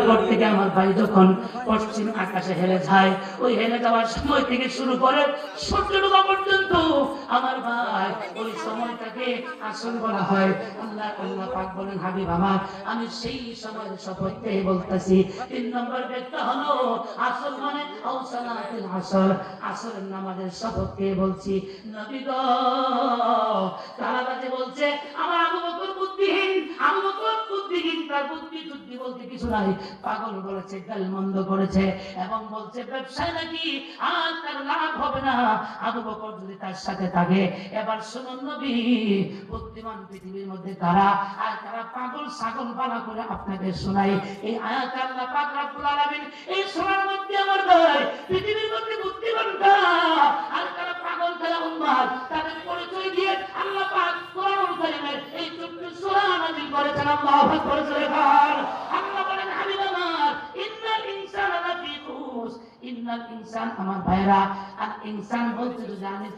তারপর থেকে আমার ভাই যখন পশ্চিম আকাশে হেলে যায়, ওই হেলে যাওয়ার সময় থেকে শুরু করে সূর্য ডোবা পর্যন্ত আমার ভাই, ওই সময়টাকে আসল বলা হয়। আল্লাহ পাক বলেন, হাবিব আমার, আমি সেই সময়ের শপথ পেয়ে বলতেছি। 3 নম্বর ব্যাখ্যা হলো আসল মানে আওসালাতুল আসর, আসরের নামাজের শপথ পেয়ে বলছি। নবী গো, তারা কাছে বলছে আমার আবু বকর বুদ্ধিহীন, আবু বকর বুদ্ধিহীন, তার বুদ্ধি টুদ্ধি বলতে কিছু নাই, পাগল বলেছে, গালমন্দ করেছে এবং বলছে ব্যবসায় নাকি আর তার লাভ হবে না আবু বকর যদি তার সাথে থাকে। এবার শুনুন নবী, বুদ্ধিমান পৃথিবীর মধ্যে কারা আর কারা পাগল ছাগল পালা করে আপনাদের শোনাই। এই আয়াত আল্লাহ পাক রব্বুল আলামিন এই সূরার মধ্যে আমার ভাই পৃথিবীর মধ্যে বুদ্ধিমান কারা আর কারা পাগল কারা উন্মাদ, তাদের পরিচয় দিয়ে আল্লাহ পাক কোরআনুল কারীমের এই ছোট্ট সূরা নাযিল করেছেন। আল্লাহু আকবার, সুবহান। আল্লাহ বলেন, হাবিব আমার, ইন্নাল ইনসানা লাফি খুস, ইন্নাল ইনসান, আমার ভাইরা, আর ইনসান বলতে যদি আমি